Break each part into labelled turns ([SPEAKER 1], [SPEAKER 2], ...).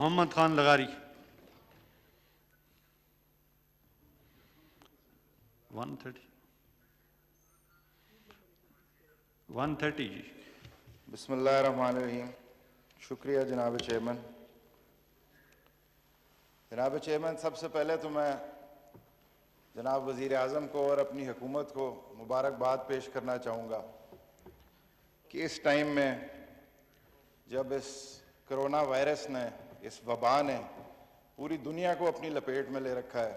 [SPEAKER 1] मोहम्मद खान लगारी 130 जी।
[SPEAKER 2] बिस्मिल्लाहिर्रहमानिर्रहीम। शुक्रिया जनाब चेयरमैन। जनाब चेयरमैन, सबसे पहले तो मैं जनाब वज़ीर आज़म को और अपनी हुकूमत को मुबारकबाद पेश करना चाहूँगा कि इस टाइम में जब इस कोरोना वायरस ने, इस वबा ने पूरी दुनिया को अपनी लपेट में ले रखा है,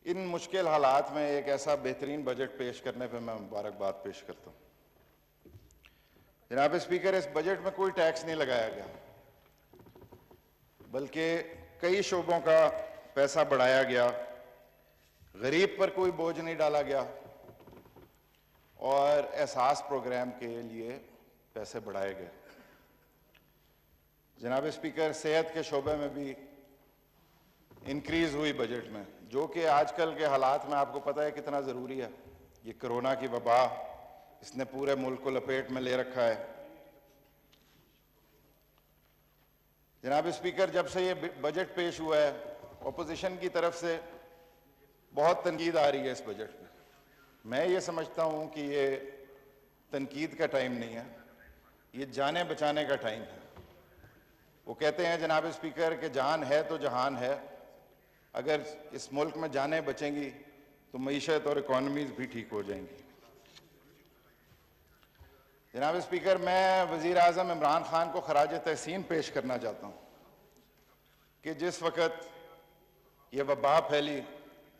[SPEAKER 2] इन मुश्किल हालात में एक ऐसा बेहतरीन बजट पेश करने पर मैं मुबारकबाद पेश करता हूँ। जनाब स्पीकर, इस बजट में कोई टैक्स नहीं लगाया गया, बल्कि कई शोबों का पैसा बढ़ाया गया, गरीब पर कोई बोझ नहीं डाला गया और एहसास प्रोग्राम के लिए पैसे बढ़ाए गए। जनाब स्पीकर, सेहत के शोबे में भी इंक्रीज हुई बजट में, जो कि आजकल के हालात में आपको पता है कितना ज़रूरी है। ये कोरोना की वबा, इसने पूरे मुल्क को लपेट में ले रखा है। जनाब स्पीकर, जब से ये बजट पेश हुआ है, अपोजिशन की तरफ से बहुत तनकीद आ रही है इस बजट पे। मैं ये समझता हूँ कि ये तनकीद का टाइम नहीं है, ये जाने बचाने का टाइम है। वो कहते हैं जनाब स्पीकर कि जान है तो जहान है। अगर इस मुल्क में जानें बचेंगी तो मईशत और इकॉनमीज भी ठीक हो जाएंगी। जनाब स्पीकर, मैं वज़ीर आज़म इमरान खान को खराज तहसीन पेश करना चाहता हूँ कि जिस वक़्त ये वबा फैली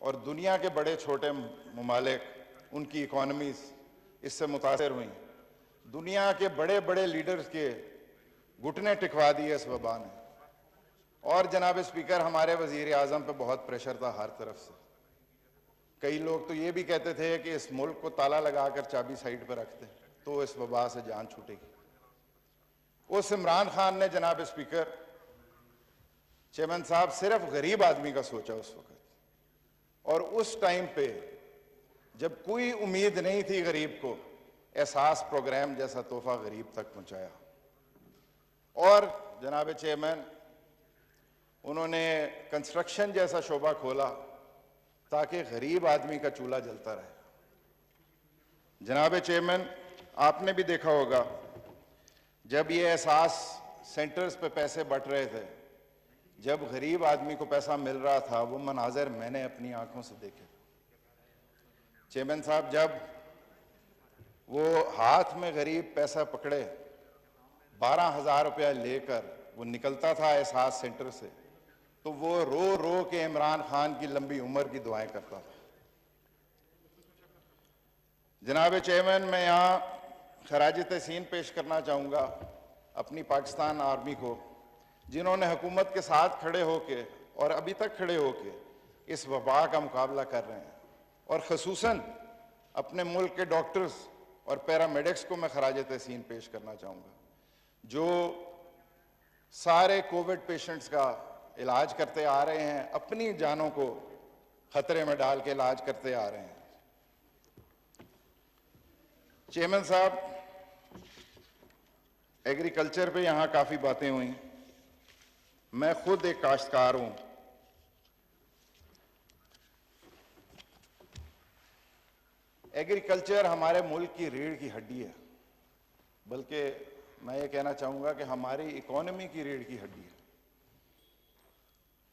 [SPEAKER 2] और दुनिया के बड़े छोटे ममालिक, उनकी इकॉनमीज इससे मुतासर हुई, दुनिया के बड़े बड़े लीडर्स के घुटने टिकवा दिए इस वबा ने। और जनाब स्पीकर, हमारे वज़ीर आज़म पे बहुत प्रेशर था हर तरफ से। कई लोग तो ये भी कहते थे कि इस मुल्क को ताला लगाकर चाबी साइड पर रखते तो इस वबा से जान छूटेगी। उस इमरान खान ने जनाब स्पीकर, चेयरमैन साहब, सिर्फ गरीब आदमी का सोचा उस वक्त, और उस टाइम पे जब कोई उम्मीद नहीं थी गरीब को, एहसास प्रोग्राम जैसा तोहफा गरीब तक पहुंचाया। और जनाब चेयरमैन, उन्होंने कंस्ट्रक्शन जैसा शोबा खोला ताकि गरीब आदमी का चूल्हा जलता रहे। जनाब चेयरमैन, आपने भी देखा होगा जब ये एहसास सेंटर्स पे पैसे बंट रहे थे, जब गरीब आदमी को पैसा मिल रहा था, वो मनाजर मैंने अपनी आंखों से देखे। चेयरमैन साहब, जब वो हाथ में गरीब पैसा पकड़े 12,000 रुपया लेकर वो निकलता था एहसास सेंटर से, तो वो रो रो के इमरान खान की लंबी उम्र की दुआएं करता था। जनाब चेयरमैन, मैं यहाँ खराज तहसीन पेश करना चाहूँगा अपनी पाकिस्तान आर्मी को, जिन्होंने हुकूमत के साथ खड़े होके और अभी तक खड़े होके इस वबा का मुकाबला कर रहे हैं। और ख़ुसूसन अपने मुल्क के डॉक्टर्स और पैरामेडिक्स को मैं खराज तहसीन पेश करना चाहूँगा, जो सारे कोविड पेशेंट्स का इलाज करते आ रहे हैं, अपनी जानों को खतरे में डाल के इलाज करते आ रहे हैं। चेयरमैन साहब, एग्रीकल्चर पे यहाँ काफ़ी बातें हुई। मैं खुद एक काश्तकार हूँ। एग्रीकल्चर हमारे मुल्क की रीढ़ की हड्डी है, बल्कि मैं ये कहना चाहूँगा कि हमारी इकॉनमी की रीढ़ की हड्डी है।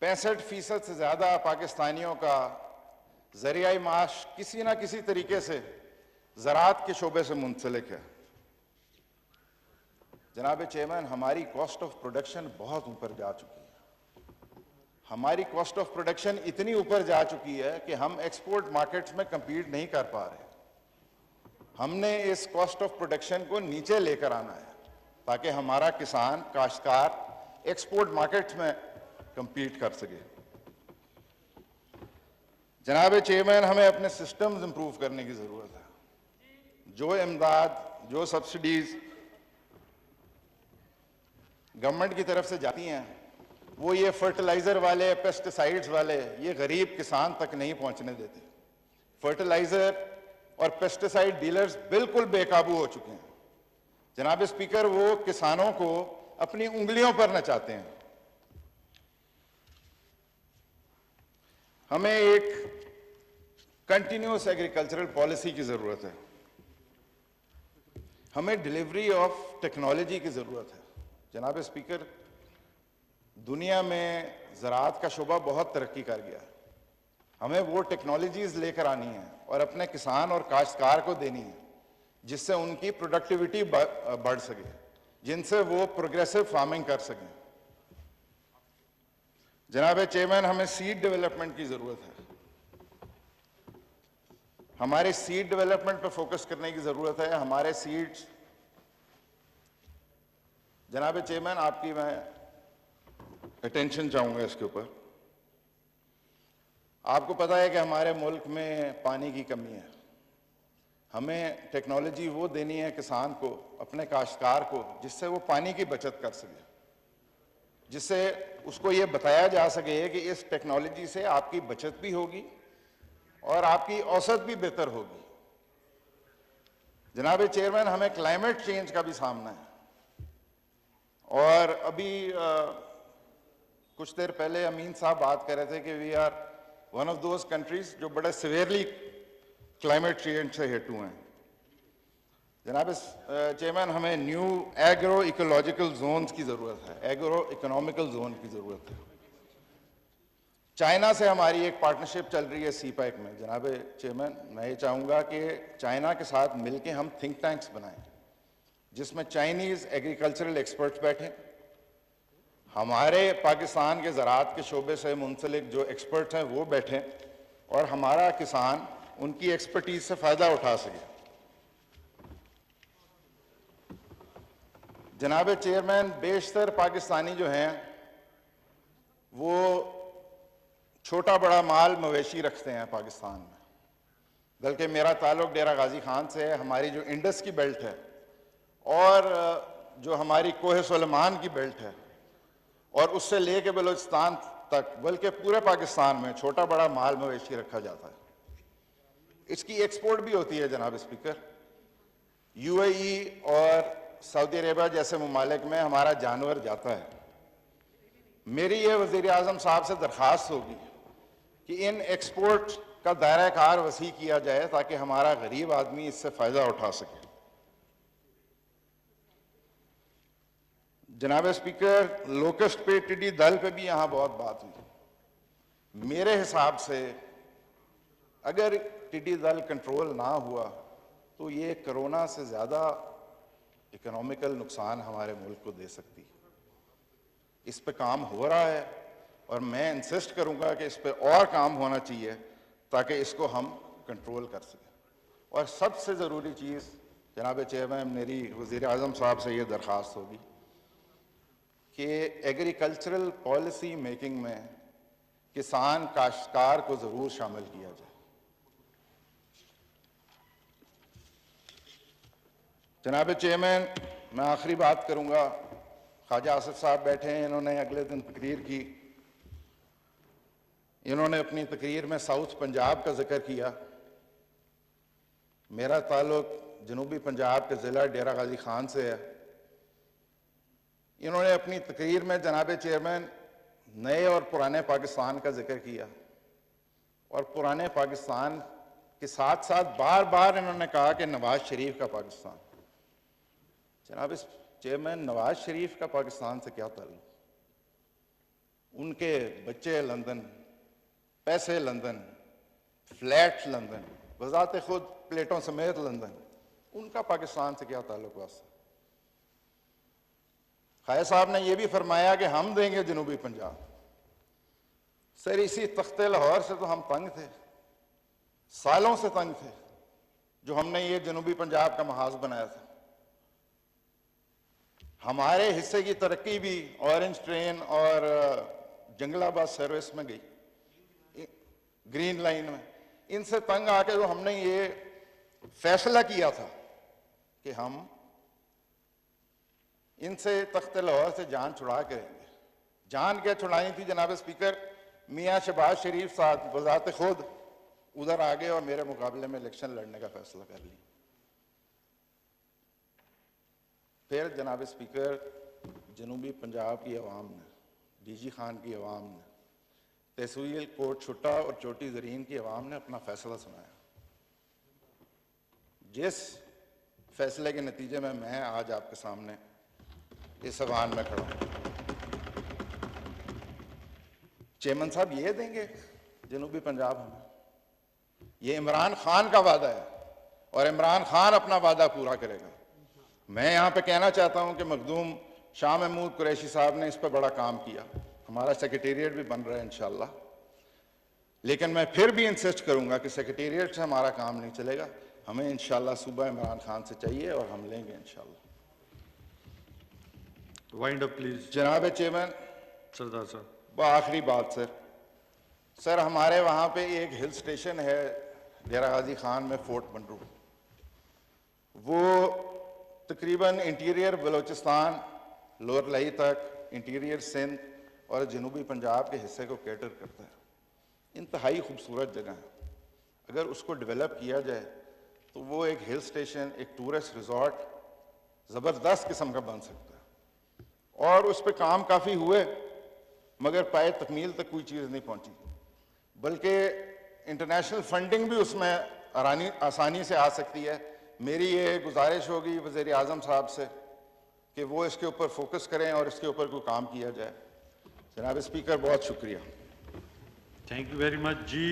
[SPEAKER 2] 65% से ज़्यादा पाकिस्तानियों का ज़रिया माश किसी ना किसी तरीके से ज़राअत के शोबे से मुंसलिक है। जनाब चेयरमैन, हमारी कॉस्ट ऑफ प्रोडक्शन बहुत ऊपर जा चुकी है। हमारी कॉस्ट ऑफ प्रोडक्शन इतनी ऊपर जा चुकी है कि हम एक्सपोर्ट मार्केट्स में compete नहीं कर पा रहे। हमने इस कॉस्ट ऑफ प्रोडक्शन को नीचे लेकर आना है ताकि हमारा किसान, काश्तकार एक्सपोर्ट मार्केट्स में compete कर सके। जनाब चेयरमैन, हमें अपने सिस्टम्स इंप्रूव करने की ज़रूरत है। जो इमदाद, जो सब्सिडीज़ गवर्नमेंट की तरफ से जाती हैं, वो ये फर्टिलाइज़र वाले, पेस्टिसाइड्स वाले, ये गरीब किसान तक नहीं पहुंचने देते। फर्टिलाइज़र और पेस्टिसाइड डीलर्स बिल्कुल बेकाबू हो चुके हैं। जनाब स्पीकर, वो किसानों को अपनी उंगलियों पर नचाते हैं। हमें एक कंटिन्यूअस एग्रीकल्चरल पॉलिसी की जरूरत है। हमें डिलीवरी ऑफ टेक्नोलॉजी की जरूरत है। जनाब स्पीकर, दुनिया में ज़राअत का शोबा बहुत तरक्की कर गया है। हमें वो टेक्नोलॉजीज लेकर आनी है और अपने किसान और काश्तकार को देनी है जिससे उनकी प्रोडक्टिविटी बढ़ सके, जिनसे वो प्रोग्रेसिव फार्मिंग कर सकें। जनाब चेयरमैन, हमें सीड डेवलपमेंट की जरूरत है। हमारे सीड डेवलपमेंट पर फोकस करने की जरूरत है। हमारे सीड्स, जनाब चेयरमैन, आपकी मैं अटेंशन चाहूंगा इसके ऊपर। आपको पता है कि हमारे मुल्क में पानी की कमी है। हमें टेक्नोलॉजी वो देनी है किसान को, अपने काश्तकार को, जिससे वो पानी की बचत कर सके, जिससे उसको ये बताया जा सके कि इस टेक्नोलॉजी से आपकी बचत भी होगी और आपकी औसत भी बेहतर होगी। जनाब चेयरमैन, हमें क्लाइमेट चेंज का भी सामना है और अभी कुछ देर पहले अमीन साहब बात कर रहे थे कि we are one of those countries जो बड़े सिवियरली क्लाइमेट चेंज से हिट हुए हैं। जनाब चेयरमैन, हमें न्यू एग्रो इकोलॉजिकल जोन्स की जरूरत है, एग्रो इकोनॉमिकल जोन की जरूरत है। चाइना से हमारी एक पार्टनरशिप चल रही है सीपैक में। जनाब चेयरमैन, मैं ये चाहूँगा कि चाइना के साथ मिलकर हम थिंक टैंक्स बनाएं जिसमें चाइनीज़ एग्रीकल्चरल एक्सपर्ट्स बैठें, हमारे पाकिस्तान के ज़राअत के शोबे से मुंसलिक जो एक्सपर्ट्स हैं वो बैठें और हमारा किसान उनकी एक्सपर्टीज से फ़ायदा उठा सके। जनाब चेयरमैन, बेशतर पाकिस्तानी जो हैं वो छोटा बड़ा माल मवेशी रखते हैं पाकिस्तान में, बल्कि मेरा ताल्लुक डेरा गाजी खान से है। हमारी जो इंडस की बेल्ट है और जो हमारी कोहे सुलेमान की बेल्ट है और उससे लेके बलूचिस्तान तक, बल्कि पूरे पाकिस्तान में छोटा बड़ा माल मवेशी रखा जाता है। इसकी एक्सपोर्ट भी होती है। जनाब स्पीकर, यूएई और सऊदी अरेबिया जैसे ममालिक में हमारा जानवर जाता है। मेरी ये वज़ीर आज़म साहब से दरख्वास्त होगी कि इन एक्सपोर्ट का दायरा कार वसी किया जाए ताकि हमारा गरीब आदमी इससे फ़ायदा उठा सके। जनाब स्पीकर, लोकस्ट पे, टिड्डी दल पे भी यहाँ बहुत बात हुई। मेरे हिसाब से अगर टिड्डी दल कंट्रोल ना हुआ तो ये कोरोना से ज़्यादा इकोनॉमिकल नुकसान हमारे मुल्क को दे सकती है। इस पे काम हो रहा है और मैं इंसिस्ट करूंगा कि इस पे और काम होना चाहिए ताकि इसको हम कंट्रोल कर सकें। और सबसे ज़रूरी चीज़ जनाब चेयरमैन, मेरी वज़ीर आज़म साहब से ये दरख्वास्त होगी कि एग्रीकल्चरल पॉलिसी मेकिंग में किसान काश्तकार को ज़रूर शामिल किया जाए। जनाब चेयरमैन, मैं आखिरी बात करूंगा। ख्वाजा आसिफ साहब बैठे हैं, इन्होंने अगले दिन तकरीर की। इन्होंने अपनी तकरीर में साउथ पंजाब का जिक्र किया। मेरा ताल्लुक जनूबी पंजाब के ज़िला डेरा गाजी खान से है। इन्होंने अपनी तकरीर में जनाब चेयरमैन नए और पुराने पाकिस्तान का जिक्र किया और पुराने पाकिस्तान के साथ साथ बार बार इन्होंने कहा कि नवाज शरीफ का पाकिस्तान। जनाब चेयरमैन, नवाज शरीफ का पाकिस्तान से क्या ताल्लुक? उनके बच्चे लंदन, पैसे लंदन, फ्लैट लंदन, बजाते खुद प्लेटों समेत लंदन, उनका पाकिस्तान से क्या ताल्लुक वास्ता? खाया साहब ने यह भी फरमाया कि हम देंगे जनूबी पंजाब। सर, इसी तख्ते लाहौर से तो हम तंग थे, सालों से तंग थे, जो हमने ये जनूबी पंजाब का महाज बनाया था। हमारे हिस्से की तरक्की भी ऑरेंज ट्रेन और जंगला बस सर्विस में गई, ग्रीन लाइन में। इनसे तंग आके जो हमने ये फैसला किया था कि हम इनसे तख्ते लाहौर से जान छुड़ा के रहेंगे। जान क्या छुड़ाई थी जनाब स्पीकर? मियाँ शहबाज शरीफ साहब बजाते खुद उधर आ गए और मेरे मुकाबले में इलेक्शन लड़ने का फैसला कर लिया। फिर जनाब स्पीकर, जनूबी पंजाब की अवाम ने, डीजी खान की अवाम ने तहसील कोट छुट्टा और चोटी जरीन की आवाम ने अपना फैसला सुनाया। जिस फैसले के नतीजे में मैं आज आपके सामने इस अवान में खड़ा हूं, चेयरमैन साहब ये देंगे जनूबी पंजाब हमें? ये इमरान खान का वादा है और इमरान खान अपना वादा पूरा करेगा। मैं यहां पे कहना चाहता हूं कि मखदूम शाह महमूद कुरैशी साहब ने इस पर बड़ा काम किया, हमारा सेक्रेटेरिएट भी बन रहा है इंशाल्लाह, लेकिन मैं फिर भी इंसिस्ट करूंगा कि सेक्रेटेरिएट से हमारा काम नहीं चलेगा, हमें इंशाल्लाह सूबा इमरान खान से चाहिए और हम लेंगे इंशाल्लाह।
[SPEAKER 1] वाइंड अप प्लीज
[SPEAKER 2] जनाब चेयरमैन,
[SPEAKER 1] सरदार साहब।
[SPEAKER 2] वो आखिरी बात सर, हमारे वहाँ पे एक हिल स्टेशन है डेरा गाजी खान में, फोर्ट बंडरू। वो तकरीबन इंटीरियर बलूचिस्तान, लोअर लही तक, इंटीरियर सिंध और जनूबी पंजाब के हिस्से को कैटर करता है। इंतहाई खूबसूरत जगह है, अगर उसको डेवलप किया जाए तो वो एक हिल स्टेशन, एक टूरिस्ट रिजॉर्ट ज़बरदस्त किस्म का बन सकता है। और उस पर काम काफ़ी हुए मगर पाए तकमील तक कोई चीज़ नहीं पहुंची, बल्कि इंटरनेशनल फंडिंग भी उसमें आसानी से आ सकती है। मेरी ये गुजारिश होगी वज़ीर आज़म साहब से कि वो इसके ऊपर फोकस करें और इसके ऊपर कोई काम किया जाए। जनाब स्पीकर, बहुत शुक्रिया।
[SPEAKER 1] Thank you very much ji.